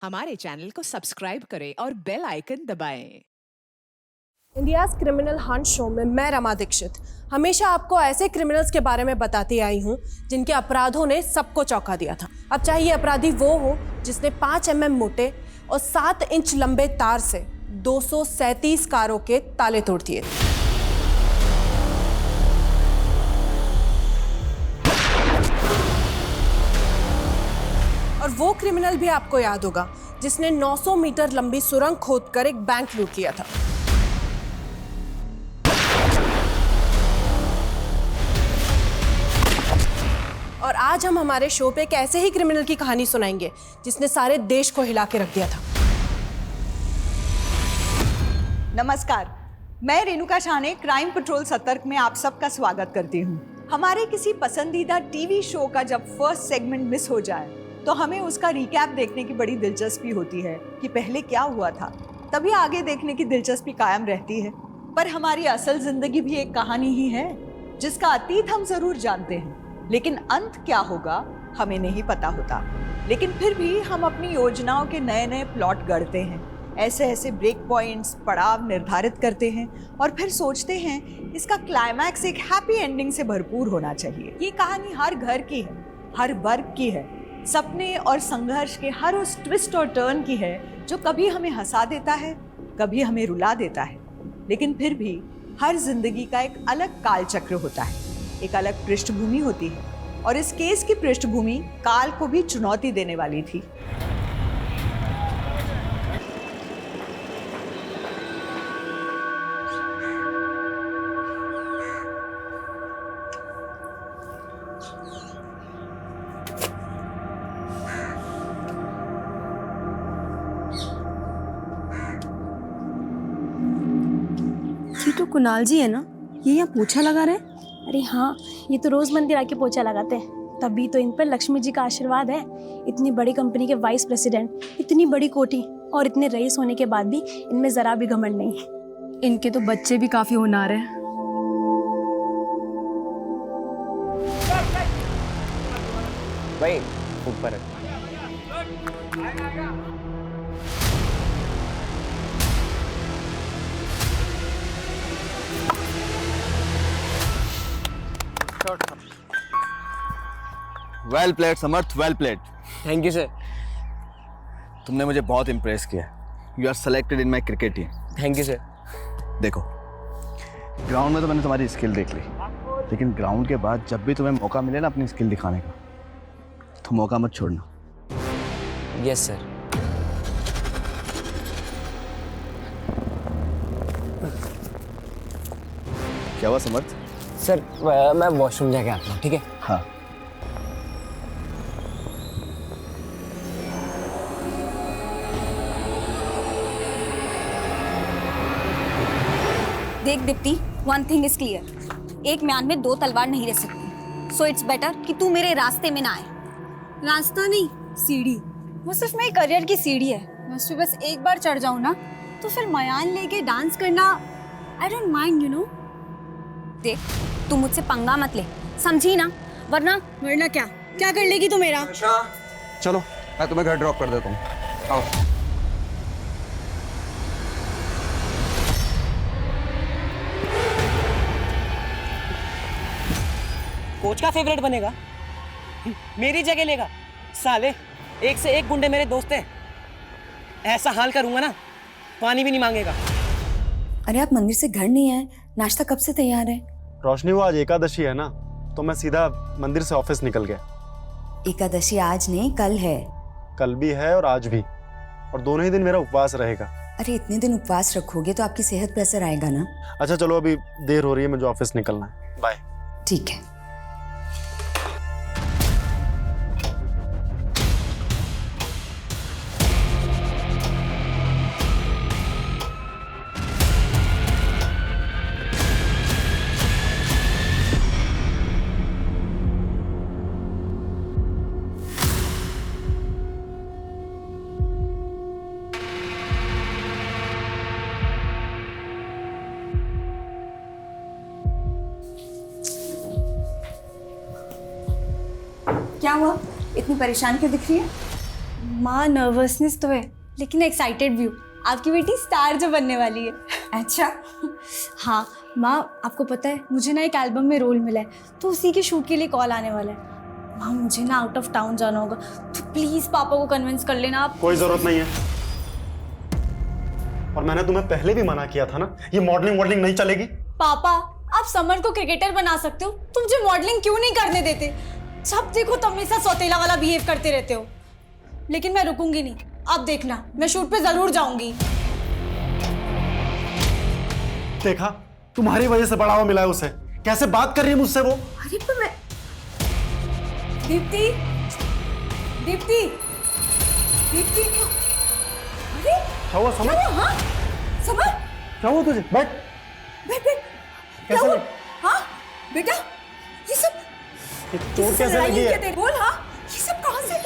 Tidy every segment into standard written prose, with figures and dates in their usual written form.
हमारे चैनल को सब्सक्राइब करें और बेल आइकन दबाएं। इंडियाज़ क्रिमिनल हंट शो में मैं रमा दीक्षित हमेशा आपको ऐसे क्रिमिनल्स के बारे में बताती आई हूँ जिनके अपराधों ने सबको चौंका दिया था। अब चाहे ये अपराधी वो हो जिसने 5 mm मोटे और 7 इंच लंबे तार से 237 कारों के ताले तोड़ दिए, और वो क्रिमिनल भी आपको याद होगा जिसने 900 मीटर लंबी सुरंग खोदकर एक बैंक लूट लिया था। और आज हम हमारे शो पे एक ऐसे ही क्रिमिनल की कहानी सुनाएंगे जिसने सारे देश को हिला के रख दिया था। नमस्कार, मैं रेणुका शाने क्राइम पेट्रोल सतर्क में आप सबका स्वागत करती हूँ। हमारे किसी पसंदीदा टीवी शो का जब फर्स्ट सेगमेंट मिस हो जाए तो हमें उसका रिकैप देखने की बड़ी दिलचस्पी होती है कि पहले क्या हुआ था, तभी आगे देखने की दिलचस्पी कायम रहती है। पर हमारी असल जिंदगी भी एक कहानी ही है जिसका अतीत हम जरूर जानते हैं, लेकिन अंत क्या होगा हमें नहीं पता होता। लेकिन फिर भी हम अपनी योजनाओं के नए नए प्लॉट गढ़ते हैं, ऐसे ऐसे ब्रेक पॉइंट्स पड़ाव निर्धारित करते हैं और फिर सोचते हैं इसका क्लाइमैक्स एक हैप्पी एंडिंग से भरपूर होना चाहिए। ये कहानी हर घर की है, हर वर्ग की है, सपने और संघर्ष के हर उस ट्विस्ट और टर्न की है जो कभी हमें हंसा देता है, कभी हमें रुला देता है। लेकिन फिर भी हर जिंदगी का एक अलग काल चक्र होता है, एक अलग पृष्ठभूमि होती है, और इस केस की पृष्ठभूमि काल को भी चुनौती देने वाली थी। ये तो कुणाल जी है ना, ये यहाँ पोछा लगा रहे हैं। अरे हाँ, ये तो रोज मंदिर आके पोछा लगाते हैं, तभी तो इन पर लक्ष्मी जी का आशीर्वाद है। इतनी बड़ी कंपनी के वाइस प्रेसिडेंट, इतनी बड़ी कोठी और इतने रईस होने के बाद भी इनमें जरा भी घमंड नहीं है। इनके तो बच्चे भी काफी होनहार हैं। भाई ऊपर well played Samarth, well played. Thank you sir. तुमने मुझे बहुत इम्प्रेस किया। You are selected in my cricket team. Thank you sir. देखो, ग्राउंड में तो मैंने तुम्हारी स्किल देख ली, लेकिन ग्राउंड के बाद जब भी तुम्हें मौका मिले ना अपनी स्किल दिखाने का, तो मौका मत छोड़ना। Yes sir. क्या हुआ समर्थ? सर मैं वॉशरूम जाके आता हूँ, ठीक है? हाँ। देख Deepti, one thing is clear, एक म्यान में 2 तलवार नहीं रह सकती। सो इट्स बेटर कि तू मेरे रास्ते में ना आए। रास्ता नहीं, सीढ़ी। वो सिर्फ मेरी करियर की सीढ़ी है। मैं उस पे बस एक बार चढ़ जाऊँ ना, तो फिर मयान लेके डांस करना I don't mind, you know. देख, तू मुझसे पंगा मत ले, समझी ना? वरना क्या कर लेगी तू मेरा? चलो मैं तुम्हें घर ड्रॉप कर देता हूँ, आओ। कोच का फेवरेट बनेगा, मेरी जगह लेगा। साले एक से एक गुंडे मेरे दोस्त हैं। ऐसा हाल करूंगा ना, पानी भी नहीं मांगेगा। अरे आप मंदिर से घर नहीं आए, नाश्ता कब से तैयार है? रोशनी, वो आज एकादशी है ना, तो मैं सीधा मंदिर से ऑफिस निकल गया। एकादशी आज नहीं, कल है। कल भी है और आज भी, और दोनों ही दिन मेरा उपवास रहेगा। अरे इतने दिन उपवास रखोगे तो आपकी सेहत पर असर आएगा ना। अच्छा चलो, अभी देर हो रही है, मुझे ऑफिस निकलना है। बाय। ठीक है। क्या हुआ, इतनी परेशान क्यों दिख रही है? माँ नर्वसनेस तो है, लेकिन एक्साइटेड भी हूँ। आपकी बेटी स्टार जो बनने वाली है। अच्छा। हाँ माँ, आपको पता है मुझे ना एक एल्बम में रोल मिला है, तो उसी के शूट के लिए कॉल आने वाला है। माँ मुझे ना आउट ऑफ टाउन जाना होगा, तो प्लीज पापा को कन्विंस कर लेना आप। कोई जरूरत नहीं है, और मैंने तुम्हें पहले भी मना किया था ना, ये मॉडलिंग नहीं चलेगी। पापा आप समर को क्रिकेटर बना सकते हो, तो मुझे मॉडलिंग क्यों नहीं करने देते? जब देखो तुम हमेशा सौतेला वाला बिहेव करते रहते हो। लेकिन मैं रुकूंगी नहीं, आप देखना मैं शूट पे जरूर जाऊंगी। देखा, तुम्हारी वजह से बढ़ावा मिला है उसे। कैसे बात कर रही है मुझसे वो। अरे पर मैं दीप्ति दीप्ति दीप्ति अरे क्या हुआ समर? हाँ समर, क्या हुआ तुझे? बैठ बैठ बैठ। क्या हुआ? हाँ बेटा, ये सब चोट कैसे लगी है? बोल। हाँ ये सब कहाँ से?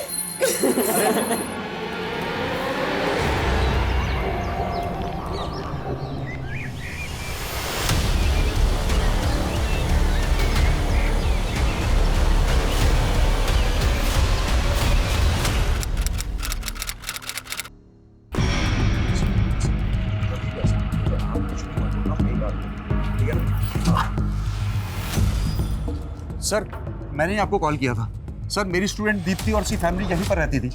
सर मैंने ही आपको कॉल किया था। सर मेरी स्टूडेंट दीप्ति और उसकी फैमिली यहीं पर रहती थी,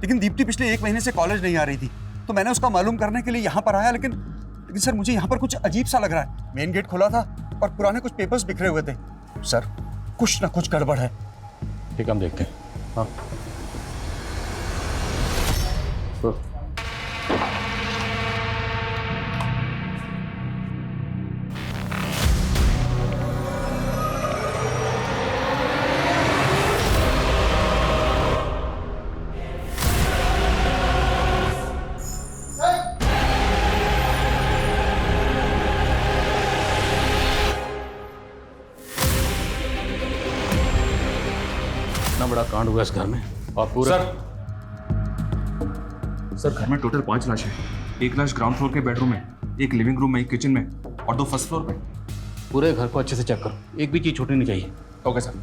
लेकिन दीप्ति पिछले 1 महीने से कॉलेज नहीं आ रही थी, तो मैंने उसका मालूम करने के लिए यहाँ पर आया। लेकिन सर मुझे यहाँ पर कुछ अजीब सा लग रहा है। मेन गेट खुला था और पुराने कुछ पेपर्स बिखरे हुए थे। सर कुछ ना कुछ गड़बड़ है। ठीक, हम देखते हैं। हाँ बड़ा कांड हुआ इस घर में। और पूरा सर घर में टोटल 5 लाशें हैं। 1 लाश ग्राउंड फ्लोर के बेडरूम में, एक लिविंग रूम में, एक किचन में और 2 फर्स्ट फ्लोर पे। पूरे घर को अच्छे से चेक करो, एक भी चीज छूटनी नहीं चाहिए। Okay sir.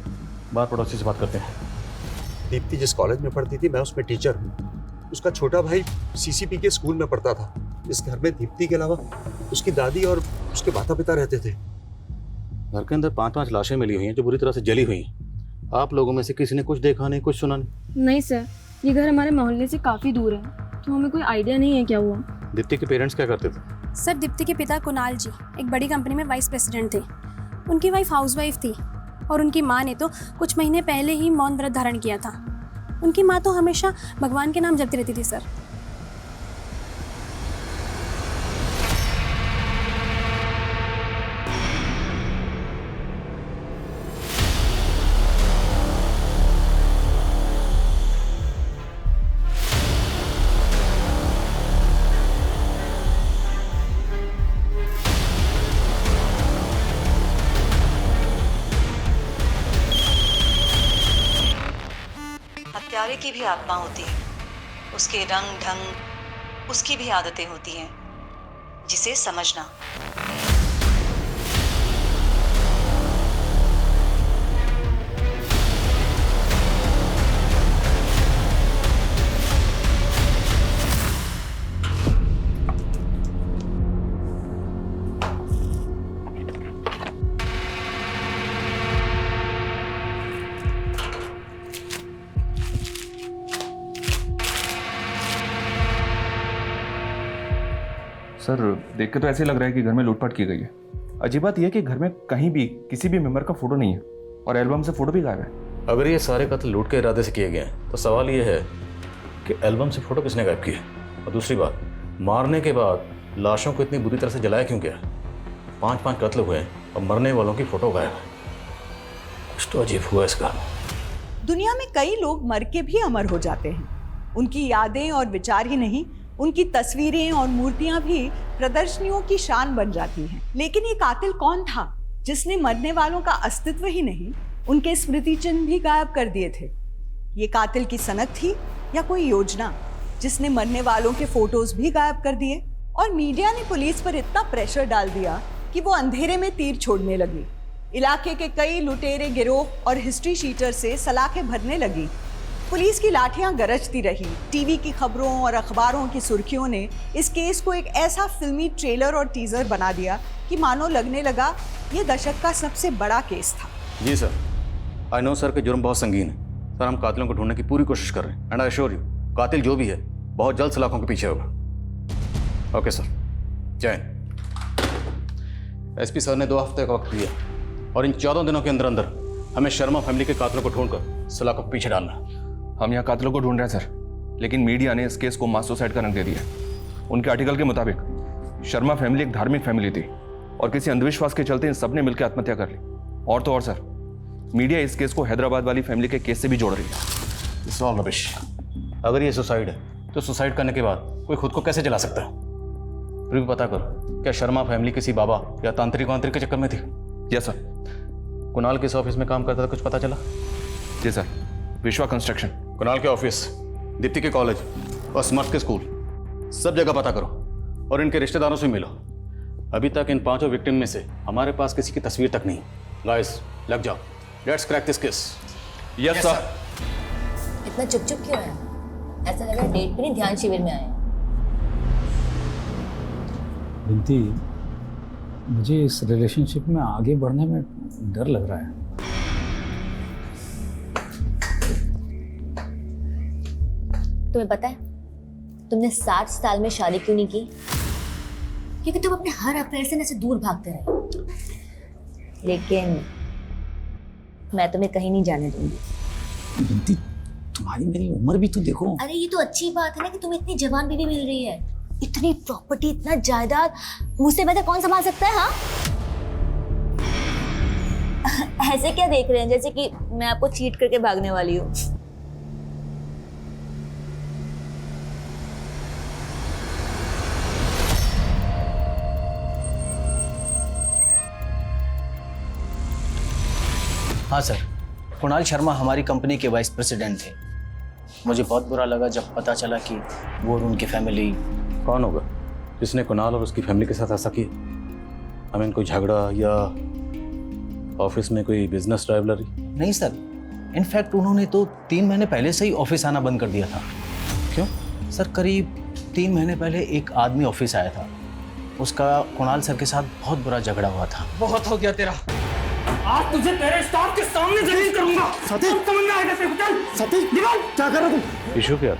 बाहर पड़ोसी से बात करते हैं। दीप्ति जिस कॉलेज में पढ़ती थी मैं उसमें टीचर हूँ। उसका छोटा भाई सीसीपी के स्कूल में पढ़ता था। इस घर में दीप्ति के अलावा उसकी दादी और उसके माता पिता रहते थे। घर के अंदर 5 लाशें मिली हुई हैं जो बुरी तरह से जली हुई हैं। आप लोगों में से किसी ने कुछ देखा नहीं, कुछ सुना नहीं? नहीं सर, ये घर हमारे मोहल्ले से काफ़ी दूर है, तो हमें कोई आइडिया नहीं है क्या हुआ। दीप्ति के पेरेंट्स क्या करते थे? सर दीप्ति के पिता कुणाल जी एक बड़ी कंपनी में वाइस प्रेसिडेंट थे। उनकी वाइफ हाउसवाइफ थी और उनकी माँ ने तो कुछ महीने पहले ही मौन व्रत धारण किया था। उनकी माँ तो हमेशा भगवान के नाम जपती रहती थी सर। हत्यारे की भी आत्मा होती है, उसके रंग ढंग, उसकी भी आदतें होती हैं, जिसे समझना। सर देख के तो ऐसे लग रहा है कि घर में लूटपाट की गई है। अजीब बात यह है कि घर में कहीं भी किसी भी मेंबर का फोटो नहीं है और एल्बम से फोटो भी गायब है। अगर ये सारे कत्ल लूट के इरादे से किए गए हैं तो सवाल ये है कि एल्बम से फोटो किसने गायब किए, और दूसरी बात, मारने के बाद लाशों को इतनी बुरी तरह से जलाया क्यों गया? 5 कत्ल हुए और मरने वालों की फोटो गायब है। कुछ तो अजीब हुआ इसका। दुनिया में कई लोग मर के भी अमर हो जाते हैं। उनकी यादें और विचार ही नहीं, उनकी तस्वीरें और मूर्तियां भी प्रदर्शनियों की शान बन जाती हैं। लेकिन ये कातिल कौन था जिसने मरने वालों का अस्तित्व ही नहीं, उनके स्मृति चिन्ह भी गायब कर दिए थे? ये कातिल की सनक थी या कोई योजना जिसने मरने वालों के फोटोज भी गायब कर दिए? और मीडिया ने पुलिस पर इतना प्रेशर डाल दिया कि वो अंधेरे में तीर छोड़ने लगी। इलाके के कई लुटेरे गिरोह और हिस्ट्री शीटर से सलाखें भरने लगी। पुलिस की लाठियां गरजती रही। टीवी की खबरों और अखबारों की सुर्खियों ने इस केस को एक ऐसा फिल्मी ट्रेलर और टीजर बना दिया कि मानो लगने लगा ये दशक का सबसे बड़ा केस था। जी सर, आई नो सर कि जुर्म बहुत संगीन है सर। हम कातिलों को ढूंढने की पूरी कोशिश कर रहे हैं एंड आई एश्योर यू कातिल जो भी है बहुत जल्द सलाखों के पीछे होगा। ओके सर, जय हिंद। एसपी सर ने 2 हफ्ते का वक्त दिया और इन 14 दिनों के अंदर अंदर हमें शर्मा फैमिली के कातिलों को ढूंढकर सलाखों के पीछे डालना है। हम यहाँ कातिलों को ढूंढ रहे हैं सर, लेकिन मीडिया ने इस केस को मास सुसाइड का रंग दे दिया। उनके आर्टिकल के मुताबिक शर्मा फैमिली एक धार्मिक फैमिली थी और किसी अंधविश्वास के चलते इन सब ने मिलकर आत्महत्या कर ली। और तो और सर, मीडिया इस केस को हैदराबाद वाली फैमिली के केस से भी जोड़ रही है। It's all rubbish. अगर ये सुसाइड है तो सुसाइड करने के बाद कोई खुद को कैसे जला सकता है? फिर भी पता करो, क्या शर्मा फैमिली किसी बाबा या तांत्रिक वांत्रिक के चक्कर में थी? Yes sir. कुणाल किस ऑफिस में काम करता था, कुछ पता चला? जी सर, विश्वा कंस्ट्रक्शन। कुणाल के ऑफिस, दीप्ति के कॉलेज और समर्थ के स्कूल, सब जगह पता करो और इनके रिश्तेदारों से मिलो। अभी तक इन 5 विक्टिम में से हमारे पास किसी की तस्वीर तक नहीं। गाइस, लग जाओ, let's crack this case. Yes sir. इतना चुप चुप क्यों है? ऐसा लग रहा है डेट पे नहीं ध्यान शिविर में आए। बिंती, मुझे इस रिलेशनशिप में आगे बढ़ने में डर लग रहा है। तुम्हें पता है तुमने 60 साल में शादी क्यों नहीं की? क्योंकि तुम अपने हर अफेयर से ऐसे दूर भागते रहे। लेकिन मैं तुम्हें कहीं नहीं जाने दूंगी। बिंती, तुम्हारी मेरी उम्र भी तो देखो। अरे ये तो अच्छी बात है ना कि तुम्हें इतनी जवान बीवी मिल रही है। इतनी प्रॉपर्टी, इतना जायदाद, मुझसे बेहतर कौन संभाल सकता है? हाँ, ऐसे क्या देख रहे हैं जैसे कि मैं आपको चीट करके भागने वाली हूँ। हाँ सर, कुणाल शर्मा हमारी कंपनी के वाइस प्रेसिडेंट थे। मुझे बहुत बुरा लगा जब पता चला कि वो और उनकी फैमिली। कौन होगा जिसने कुणाल और उसकी फैमिली के साथ ऐसा किया? आई मीन, कोई झगड़ा या ऑफिस में कोई बिजनेस राइवलरी? नहीं सर, इनफैक्ट उन्होंने तो 3 महीने पहले से ही ऑफिस आना बंद कर दिया था। क्यों? सर, करीब 3 महीने पहले एक आदमी ऑफिस आया था। उसका कुणाल सर के साथ बहुत बुरा झगड़ा हुआ था। बहुत हो गया तेरा, आज तुझे तेरे स्टाफ के सामने जलील करूंगा। सतीश, समझ में आएगा तेरे को? चल सतीश, निकल। क्या कर रहे हो तुम? इशू क्या?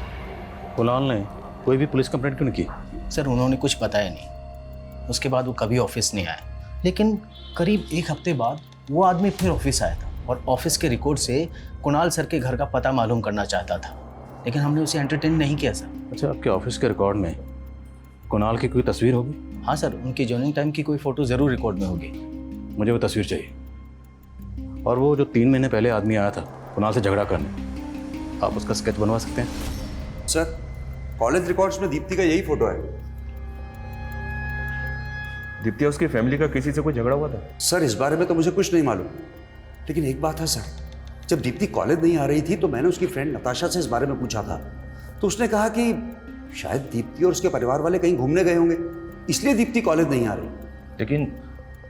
कुणाल ने कोई भी पुलिस कंप्लेंट क्यों नहीं की? सर, उन्होंने कुछ बताया नहीं। उसके बाद वो कभी ऑफिस नहीं आया। लेकिन करीब 1 हफ्ते बाद वो आदमी फिर ऑफिस आया था और ऑफिस के रिकॉर्ड से कुणाल सर के घर का पता मालूम करना चाहता था, लेकिन हमने उसे एंटरटेन नहीं किया सर। अच्छा, आपके ऑफिस के रिकॉर्ड में कुणाल की कोई तस्वीर होगी? हाँ सर, उनकी जॉइनिंग टाइम की कोई फोटो जरूर रिकॉर्ड में होगी। मुझे वो तस्वीर चाहिए। और वो जो 3 महीने पहले आदमी आया था कुणाल से झगड़ा करने, आप उसका स्केच बनवा सकते हैं? सर, कॉलेज रिकॉर्ड्स में दीप्ति का यही फोटो है। दीप्ति और उसकी फैमिली का किसी से कोई झगड़ा हुआ था? सर, इस बारे में तो मुझे कुछ नहीं मालूम, लेकिन एक बात है सर, जब दीप्ति कॉलेज नहीं आ रही थी तो मैंने उसकी फ्रेंड नताशा से इस बारे में पूछा था, तो उसने कहा कि शायद दीप्ति और उसके परिवार वाले कहीं घूमने गए होंगे, इसलिए दीप्ति कॉलेज नहीं आ रही। लेकिन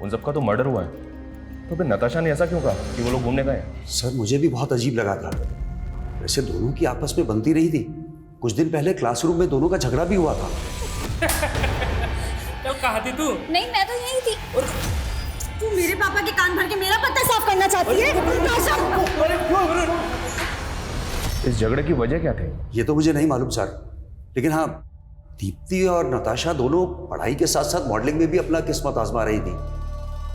उन सबका तो मर्डर हुआ है, तो फिर नताशा ने ऐसा क्यों कहा कि वो लोग घूमने गए? सर, मुझे भी बहुत अजीब लगा था। वैसे दोनों की आपस में बनती रही थी। कुछ दिन पहले क्लासरूम में दोनों का झगड़ा भी हुआ था। तो कहाँ थी तू? नहीं, मैं तो यही थी। तू मेरे पापा के कान भर के मेरा पत्ता साफ करना चाहती है? इस झगड़े की वजह क्या थी? ये तो मुझे नहीं मालूम सर, लेकिन हाँ, दीप्ति और नताशा दोनों पढ़ाई के साथ साथ मॉडलिंग में भी अपना किस्मत आजमा रही थी,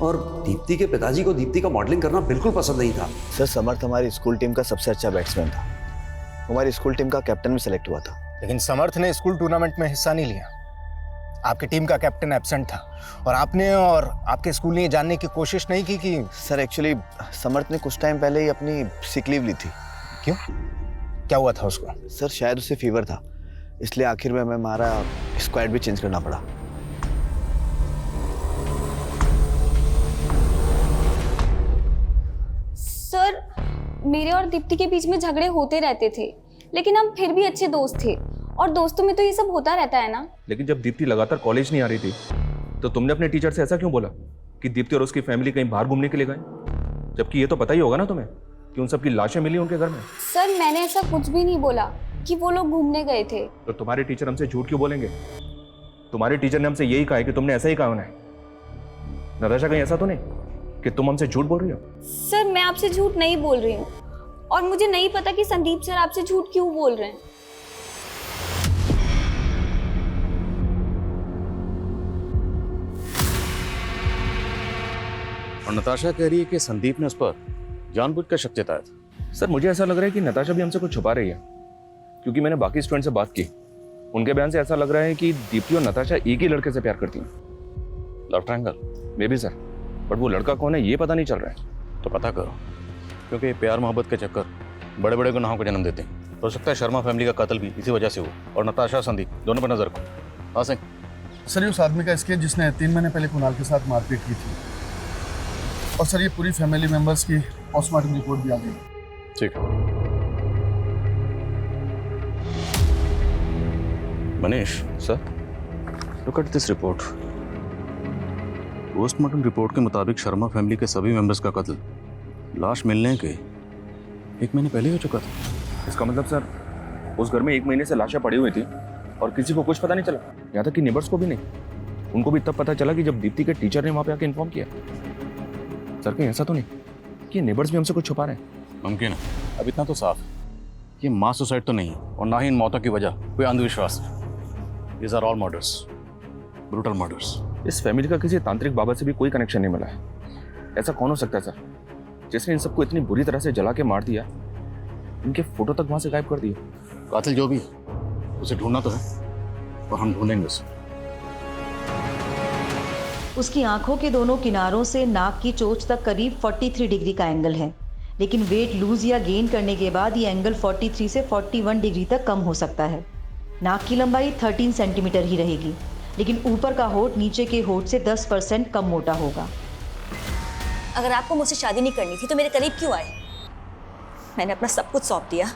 और दीप्ति के पिताजी को दीप्ति का मॉडलिंग करना बिल्कुल पसंद नहीं था। सर, समर्थ हमारी स्कूल टीम का सबसे अच्छा बैट्समैन था। हमारी स्कूल टीम का कैप्टन भी सिलेक्ट हुआ था। लेकिन समर्थ ने स्कूल टूर्नामेंट में हिस्सा नहीं लिया। आपकी टीम का कैप्टन एब्सेंट था और आपने और आपके स्कूल ने ये जानने की कोशिश नहीं की कि... सर, एक्चुअली समर्थ ने कुछ टाइम पहले ही अपनी सिक लीव ली थी। क्यों? क्या हुआ था उसको? सर, शायद उसे फीवर था, इसलिए आखिर में हमें हमारा स्क्वाड भी चेंज करना पड़ा। सर, मेरे और दीप्ति के बीच में झगड़े होते रहते थे, लेकिन हम फिर भी अच्छे दोस्त थे, और दोस्तों में तो ये सब होता रहता है ना। लेकिन जब दीप्ति लगातार कॉलेज नहीं आ रही थी तो तुमने अपने टीचर से ऐसा क्यों बोला कि दीप्ति और उसकी फैमिली कहीं बाहर घूमने के लिए गए, जबकि ये तो पता ही होगा ना तुम्हें कि उन सबकी लाशें मिली उनके घर में? सर मैंने ऐसा कुछ भी नहीं बोला कि वो लोग घूमने गए थे। तो तुम्हारे टीचर हमसे झूठ क्यों बोलेंगे? तुम्हारे टीचर ने हमसे यही कहा है कि तुमने ऐसा ही कहा उन्हें। नताशा कहीं ऐसा तो नहीं कि तुम हमसे झूठ बोल रही हो? सर मैं आपसे झूठ नहीं बोल रही हूँ और मुझे नहीं पता कि संदीप सर आपसे झूठ क्यों बोल रहे हैं। और नताशा कह रही है कि संदीप ने उस पर जानबूझ कर शक जताया था। सर मुझे ऐसा लग रहा है कि नताशा भी हमसे कुछ छुपा रही है, क्योंकि मैंने बाकी स्टूडेंट से बात की। उनके बयान से ऐसा लग रहा है कि दीप्ति और नताशा एक ही लड़के से प्यार करती हैं। Love triangle? May be sir, but वो लड़का कौन है ये पता नहीं चल रहा है। तो पता करो, क्योंकि प्यार मोहब्बत के चक्कर बड़े बड़े गुनाहों को जन्म देते हैं। हो सकता है शर्मा फैमिली का कत्ल भी इसी वजह से हो। और नताशा संदीप दोनों पर नजर रखो। हाँ सिंह। सर ये उस आदमी का स्केच जिसने 3 महीने पहले कुणाल के साथ मारपीट की थी। और सर ये पूरी फैमिली मेंबर्स की पोस्टमार्टम रिपोर्ट भी आ गई। ठीक है Manish. Sir look at this report. Postmortem report के मुताबिक शर्मा फैमिली के सभी मेंबर्स का कत्ल लाश मिलने के 1 महीने पहले हो चुका था। इसका मतलब सर उस घर में 1 महीने से लाशें पड़ी हुई थी और किसी को कुछ पता नहीं चला, यहाँ तक कि नेबर्स को भी नहीं। उनको भी तब पता चला कि जब दीप्ति के टीचर ने वहाँ पे आके इन्फॉर्म किया। सर कहीं ऐसा तो नहीं कि नेबर्स भी हमसे कुछ छुपा रहे हैं? मुमकिन है। अब इतना तो साफ है, ये मास सुसाइड तो नहीं है और ना ही इन मौतों की वजह कोई अंधविश्वास है। These are all murders, brutal murders. इस फैमिली का किसी तांत्रिक बाबा से भी कोई कनेक्शन नहीं मिला है। ऐसा कौन हो सकता है सर, जिसने इन सबको इतनी बुरी तरह से जला के मार दिया, इनके फोटो तक वहां से गायब कर दिए? कातिल जो भी उसे ढूंढना तो है और हम ढूंढेंगे उसे। उसकी आंखों के दोनों किनारों से नाक की चोंच तक करीब 43 डिग्री का एंगल है, लेकिन वेट लूज या गेन करने के बाद ये एंगल 43 से 41 डिग्री तक कम हो सकता है। नाक की लंबाई 13 सेंटीमीटर ही रहेगी, लेकिन ऊपर का होठ नीचे के होठ से 10% कम मोटा होगा। अगर आपको मुझसे शादी नहीं करनी थी तो मेरे करीब क्यों आए? मैंने अपना सब कुछ सौंप दिया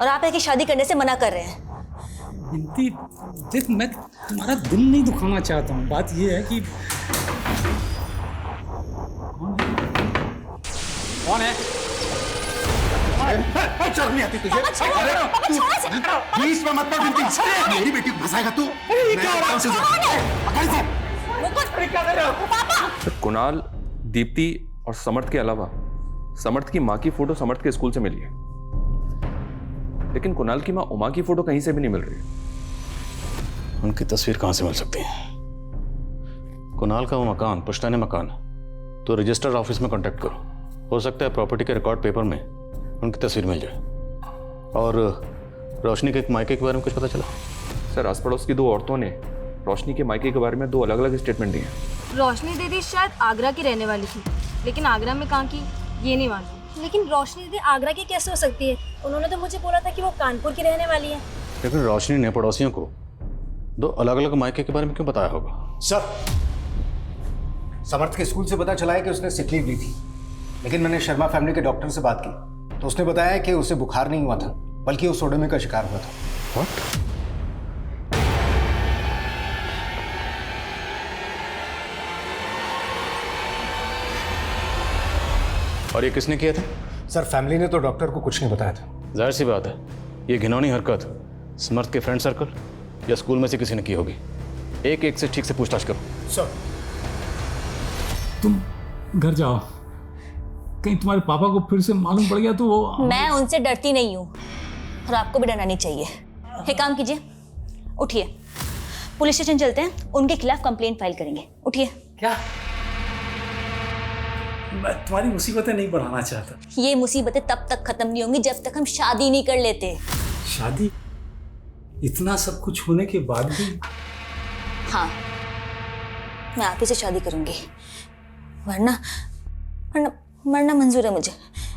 और आप है कि शादी करने से मना कर रहे हैं। बिंती देख, मैं तुम्हारा दिल नहीं दुखाना चाहता हूँ। बात ये है कि कौन है? शर्म नहीं आती तुझे? प्लीज मैं मत कर बिंती। मेरी बेटी को फंसाएगा तू? कुणाल, दीप्ति और समर्थ के अलावा समर्थ की माँ की फोटो समर्थ के स्कूल से मिली है, लेकिन कुणाल की माँ उमा की फोटो कहीं से भी नहीं मिल रही। उनकी तस्वीर कहाँ से मिल सकती है? कुणाल का वो मकान पुश्तैनी मकान है, तो रजिस्टर्ड ऑफिस में कांटेक्ट करो। हो सकता है प्रॉपर्टी के रिकॉर्ड पेपर में उनकी तस्वीर मिल जाए। और रोशनी के एक मायके के बारे में कुछ पता चला? सर आस पड़ोस की 2 औरतों ने रोशनी के मायके के बारे में 2 अलग अलग स्टेटमेंट दिए हैं। रोशनी दीदी शायद आगरा की रहने वाली थी, लेकिन आगरा में कहाँ की ये नहीं मालूम। लेकिन रोशनी दीदी आगरा की कैसे हो सकती है? उन्होंने तो मुझे बोला था कि वो कानपुर की रहने वाली है। लेकिन रोशनी ने पड़ोसियों को 2 अलग अलग मायके के बारे में क्यों बताया होगा? सर समर्थ के स्कूल से पता चला है कि उसने सिक लीव ली थी, लेकिन मैंने शर्मा फैमिली के डॉक्टर से बात की तो उसने बताया कि उसे बुखार नहीं हुआ था, बल्कि वो सोडोमी का शिकार हुआ था। What? और ये किसने किया था? सर फैमिली ने तो डॉक्टर को कुछ नहीं बताया था। जाहिर सी बात है, ये घिनौनी हरकत समर्थ के फ्रेंड सर्कल या स्कूल में से किसी ने की होगी। एक एक से ठीक से पूछताछ करो। सर तुम घर जाओ, कहीं तुम्हारे पापा को फिर से मालूम पड़ गया तो वो। मैं उनसे डरती नहीं हूँ और आपको भी डरना नहीं चाहिए। एक काम कीजिए, उठिए, पुलिस स्टेशन चलते हैं, उनके खिलाफ कंप्लेंट फाइल करेंगे। उठिए। क्या? मैं तुम्हारी मुसीबतें नहीं बढ़ाना चाहता। ये मुसीबतें तब तक खत्म नहीं होंगी जब तक हम शादी नहीं कर लेते। शादी? इतना सब कुछ होने के बाद भी? हाँ, मैं आप ही से शादी करूंगी, वरना वरना मरना मंजूर है मुझे।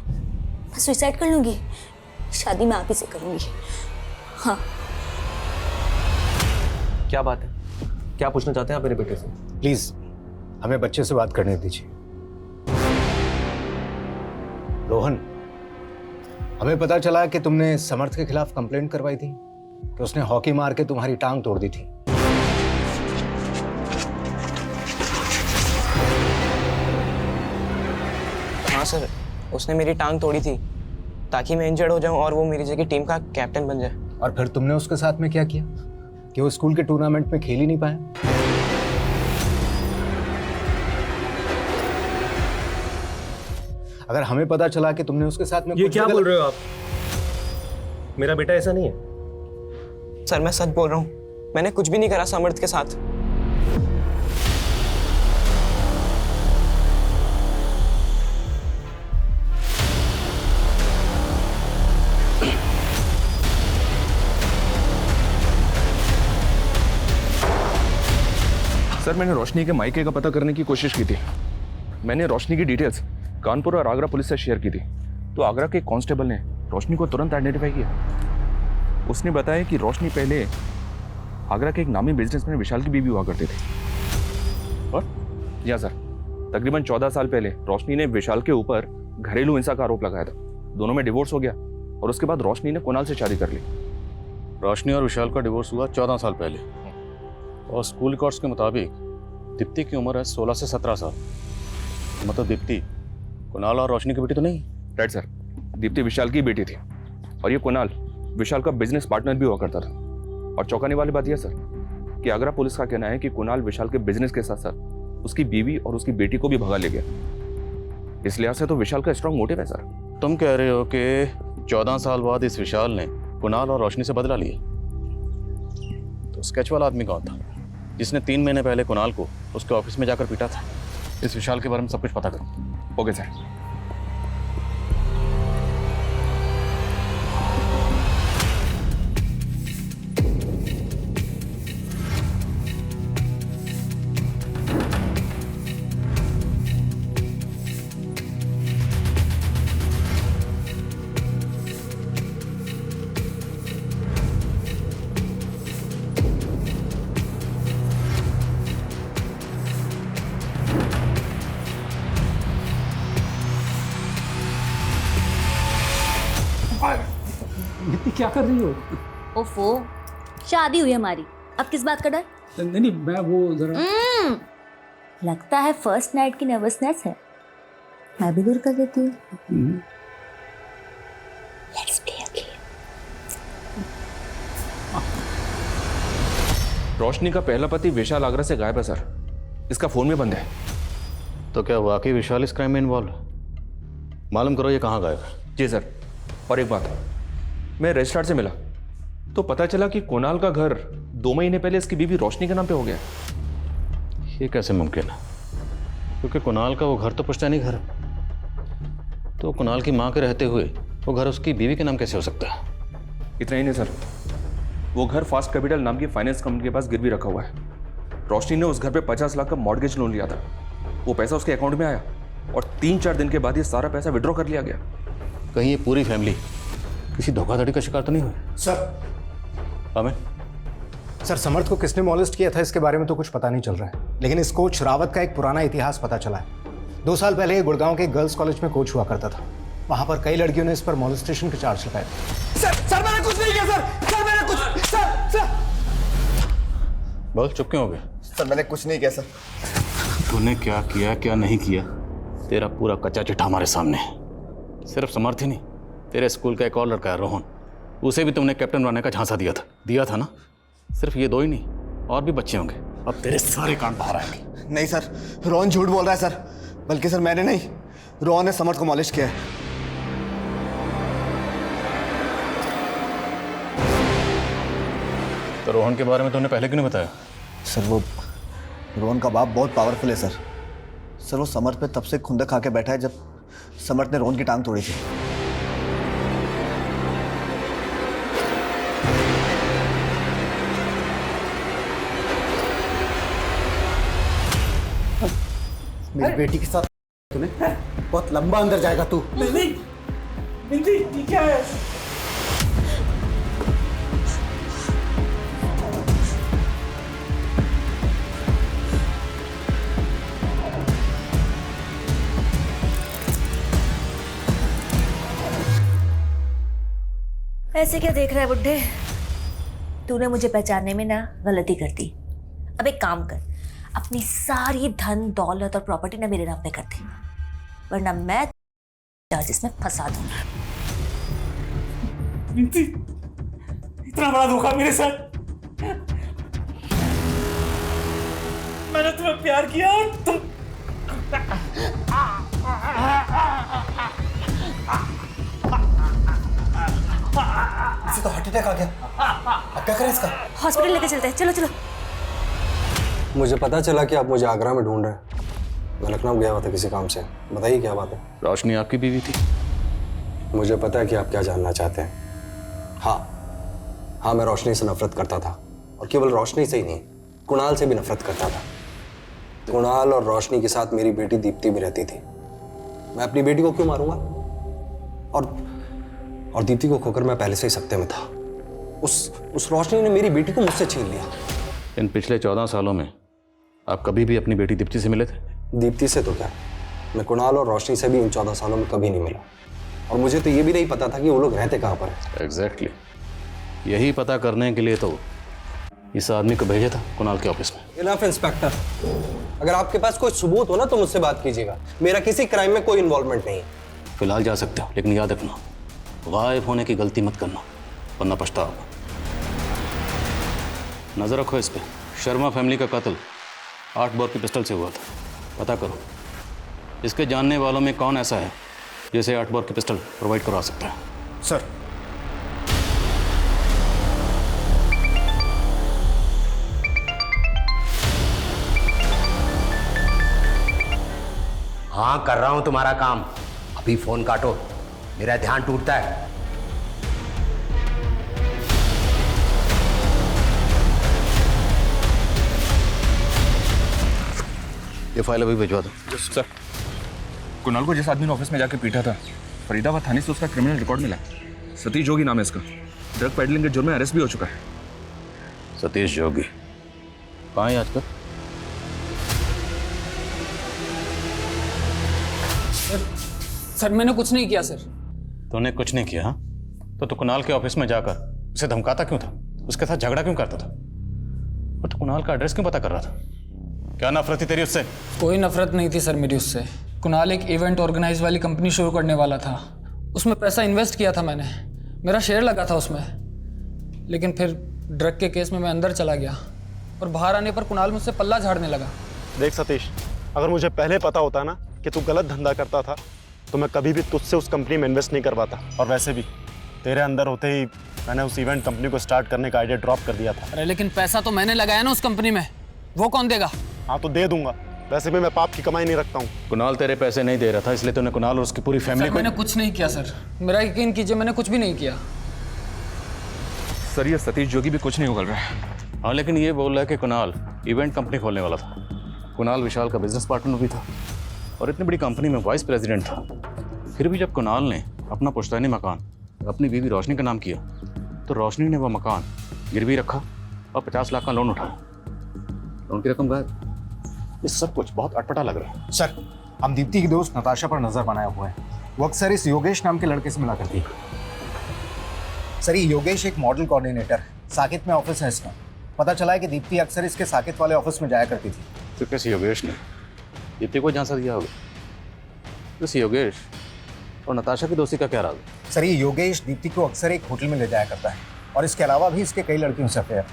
मैं सुसाइड कर लूंगी, शादी मैं आप ही से करूंगी। हाँ। क्या बात है? क्या पूछना चाहते हैं आप मेरे बेटे से? प्लीज हमें बच्चे से बात करने दीजिए। रोहन, हमें पता चला कि तुमने समर्थ के खिलाफ कंप्लेंट करवाई थी कि उसने हॉकी मार के तुम्हारी टांग तोड़ दी थी। हाँ सर, उसने मेरी टांग तोड़ी थी ताकि मैं इंजर्ड हो जाऊं और वो मेरी जगह टीम का कैप्टन बन जाए। और फिर तुमने उसके साथ में क्या किया कि वो स्कूल के टूर्नामेंट में खेल ही नहीं पाया? अगर हमें पता चला कि तुमने उसके साथ में ये क्या बोल रहे हो आप? मेरा बेटा ऐसा नहीं है। सर मैं सच बोल रहा हूँ, मैंने कुछ भी नहीं करा समर्थ के साथ। सर मैंने रोशनी के मायके का पता करने की कोशिश की थी। मैंने रोशनी की डिटेल्स कानपुर और आगरा पुलिस से शेयर की थी, तो आगरा के कांस्टेबल ने रोशनी को तुरंत आइडेंटिफाई किया। उसने बताया कि रोशनी पहले आगरा के एक नामी बिजनेसमैन विशाल की बीवी हुआ करते थे। और जी हाँ सर, तकरीबन 14 साल पहले रोशनी ने विशाल के ऊपर घरेलू हिंसा का आरोप लगाया था। दोनों में डिवोर्स हो गया और उसके बाद रोशनी ने कुणाल से शादी कर ली। रोशनी और विशाल का डिवोर्स हुआ 14 साल पहले, और स्कूल रिकॉर्ड्स के मुताबिक दीप्ति की उम्र है 16 से 17 साल। मतलब दीप्ति कुणाल और रोशनी की बेटी तो नहीं? राइट सर, दीप्ति विशाल की बेटी थी और ये कुणाल विशाल का बिजनेस पार्टनर भी हुआ करता था। और चौंकाने वाली बात यह सर कि आगरा पुलिस का कहना है कि कुणाल विशाल के बिजनेस के साथ साथ उसकी बीवी और उसकी बेटी को भी भगा ले गया। इस लिहाज से तो विशाल का स्ट्रॉन्ग मोटिव है सर। तुम कह रहे हो कि 14 साल बाद इस विशाल ने कुणाल और रोशनी से बदला लिया? तो स्केच वाला आदमी कौन था जिसने 3 महीने पहले कुणाल को उसके ऑफिस में जाकर पीटा था? इस विशाल के बारे में सब कुछ पता करो। Okay sir. क्या कर रही हो? ओफो, शादी हुई हमारी, अब किस बात का डर? नहीं मैं वो जरा लगता है फर्स्ट नाइट की नर्वसनेस है, मैं भी दूर कर देती हूँ। Let's play a game. रोशनी का पहला पति विशाल आगरा से गायब है सर, इसका फोन में बंद है। तो क्या वाकई विशाल इस क्राइम में इन्वॉल्व है? मालूम करो ये कहाँ गायब है। जी सर। और एक बात, मैं रजिस्ट्रार से मिला तो पता चला कि कुणाल का घर 2 महीने पहले इसकी बीवी रोशनी के नाम पे हो गया। ये कैसे मुमकिन है? क्योंकि कुणाल का वो घर तो पुश्तैनी घर है, तो कुणाल की माँ के रहते हुए वो घर उसकी बीवी के नाम कैसे हो सकता है? इतना ही नहीं सर, वो घर फास्ट कैपिटल नाम की फाइनेंस कंपनी के पास गिरवी रखा हुआ है। रोशनी ने उस घर पे 50 लाख का मॉर्गेज लोन लिया था, वो पैसा उसके अकाउंट में आया और 3-4 दिन के बाद ये सारा पैसा विड्रॉ कर लिया गया। कहीं ये पूरी फैमिली किसी धोखाधड़ी का शिकार तो नहीं हुई? सर अमिन, सर समर्थ को किसने मॉलेस्ट किया था इसके बारे में तो कुछ पता नहीं चल रहा है, लेकिन इस कोच रावत का एक पुराना इतिहास पता चला है। 2 साल पहले ये गुड़गांव के गर्ल्स कॉलेज में कोच हुआ करता था। वहां पर कई लड़कियों ने इस पर मॉलेस्टेशन के चार्ज लगाए। सर मैंने कुछ नहीं किया सर मैंने कुछ सर बोल, चुप क्यों हो गया? सर मैंने कुछ नहीं किया सर। तूने क्या किया क्या नहीं किया, तेरा पूरा कच्चा चिट्ठा हमारे सामने है। सिर्फ समर्थ ही नहीं, तेरे स्कूल का एक और लड़का है रोहन, उसे भी तुमने कैप्टन बनने का झांसा दिया था ना? सिर्फ ये 2 ही नहीं, और भी बच्चे होंगे। अब तेरे सारे कांड बाहर आएंगे। नहीं सर, रोहन झूठ बोल रहा है सर। बल्कि सर मैंने नहीं, रोहन ने समर्थ को मॉलिश किया है। तो रोहन के बारे में तुमने पहले क्यों नहीं बताया? सर वो रोहन का बाप बहुत पावरफुल है सर। सर वो समर्थ पे तब से खुंदक खा के बैठा है जब समर्थ ने रोहन की टांग तोड़ी थी। मेरी बेटी के साथ तूने बहुत लंबा अंदर जाएगा तू। नहीं बिंदी, ये क्या है? ऐसे क्या देख रहा है बुड्ढे? तूने मुझे पहचानने में ना गलती कर दी। अब एक काम कर, अपनी सारी धन दौलत और प्रॉपर्टी ना मेरे नाम पे कर दे, वरना मैं चार्जेस में फंसा दूंगा। विंती, इतना बड़ा धोखा मेरे साथ। मैंने तुम्हें प्यार किया और तुम इसे तो हार्ट अटैक आ गया। अब क्या करें इसका? हॉस्पिटल लेके चलते हैं, चलो चलो। मुझे पता चला कि आप मुझे आगरा में ढूंढ रहे हैं। मैं लखनऊ गया हुआ था किसी काम से। बताइए क्या बात है? रोशनी आपकी बीवी थी? मुझे पता है कि आप क्या जानना चाहते हैं। हाँ, मैं रोशनी से नफरत करता था, और केवल रोशनी से ही नहीं, कुणाल से भी नफरत करता था। कुणाल और रोशनी के साथ मेरी बेटी दीप्ति भी रहती थी। मैं अपनी बेटी को क्यों मारूंगा? और दीप्ति को खोकर मैं पहले से ही सत्ते में था। उस रोशनी ने मेरी बेटी को मुझसे छीन लिया। इन पिछले 14 सालों में आप कभी भी अपनी बेटी दीप्ति से मिले थे? दीप्ति से तो क्या, मैं कुणाल और रोशनी से भी इन 14 सालों में कभी नहीं मिला। और मुझे तो ये भी नहीं पता था कि वो लोग रहते कहाँ पर है। एग्जैक्टली। यही पता करने के लिए तो इस आदमी को भेजा था कुणाल के ऑफिस में। इनफ इंस्पेक्टर, अगर आपके पास कोई सबूत हो ना तो मुझसे बात कीजिएगा। मेरा किसी क्राइम में कोई इन्वॉल्वमेंट नहीं है। फिलहाल जा सकते हो, लेकिन याद रखना गायब होने की गलती मत करना, वरना पछताओगे। नजर रखो इस पे। शर्मा फैमिली का कत्ल 8 बोर की पिस्टल से हुआ था। पता करो इसके जानने वालों में कौन ऐसा है जिसे 8 बोर की पिस्टल प्रोवाइड करवा सकता है। सर, हाँ, कर रहा हूं तुम्हारा काम। अभी फोन काटो, मेरा ध्यान टूटता है। ये फाइल अभी भिजवा दो। सर, कुणाल को जिस आदमी ने ऑफिस में जाके पीटा था, फरीदाबाद थाने से उसका क्रिमिनल रिकॉर्ड मिला। सतीश जोगी नाम है इसका। ड्रग पेडलिंग के जुर्म में अरेस्ट भी हो चुका है। सतीश जोगी कहाँ है आजकल? सर मैंने कुछ नहीं किया सर। तूने कुछ नहीं किया? हाँ, तो तू कुणाल के ऑफिस में जाकर उसे धमकाता क्यों था? उसके साथ झगड़ा क्यों करता था? और तू कुणाल का एड्रेस क्यों पता कर रहा था? क्या नफरत थी तेरी उससे? कोई नफरत नहीं थी सर मेरी उससे। कुणाल एक इवेंट ऑर्गेनाइज वाली कंपनी शुरू करने वाला था। उसमें पैसा इन्वेस्ट किया था मैंने, मेरा शेयर लगा था उसमें। लेकिन फिर ड्रग के केस में मैं अंदर चला गया और बाहर आने पर कुणाल मुझसे पल्ला झाड़ने लगा। देख सतीश, अगर मुझे पहले पता होता ना कि तू गलत धंधा करता था तो मैं कभी भी तुझसे उस कंपनी में इन्वेस्ट नहीं करवाता। और वैसे भी तेरे अंदर होते ही मैंने उस इवेंट कंपनी को स्टार्ट करने का आइडिया ड्रॉप कर दिया था। अरे लेकिन पैसा तो मैंने लगाया ना उस कंपनी में, वो कौन देगा? हाँ तो दे दूंगा, वैसे भी मैं पाप की कमाई नहीं रखता हूँ। कुणाल तेरे पैसे नहीं दे रहा था, इसलिए तूने कुणाल और उसकी पूरी फैमिली को। मैंने कुछ नहीं किया सर, मेरा यकीन कीजिए, मैंने कुछ भी नहीं किया। सर, ये सतीश जोगी भी कुछ नहीं उगल रहा है। हाँ, लेकिन ये बोल रहा है कि कुणाल इवेंट कंपनी खोलने वाला था। कुणाल विशाल का बिजनेस पार्टनर भी था और इतनी बड़ी कंपनी में वाइस प्रेसिडेंट था। फिर भी जब कुणाल ने अपना पुश्तैनी मकान अपनी बीवी रोशनी का नाम किया तो रोशनी ने वह मकान गिरवी रखा और 50 लाख का लोन उठाया। लोन की रकम गायब। ये सब कुछ बहुत अटपटा लग रहा है। सर, हम दीप्ति की दोस्त नताशा पर नजर बनाए हुए हैं। वो अक्सर इस योगेश नाम के लड़के से मिला करती है। सर, ये योगेश एक मॉडल कोऑर्डिनेटर है, साकेत में ऑफिस है इसका। पता चला है कि दीप्ति अक्सर इसके साकेत वाले ऑफिस में जाया करती थी। तो कैसे योगेश ने दीप्ति को झांसा दिया होगा? तो योगेश और नताशा की दोस्ती का क्या राज? सर, ये योगेश दीप्ति को अक्सर एक होटल में ले जाया करता है और इसके अलावा भी इसके कई लड़कियों से अफेयर।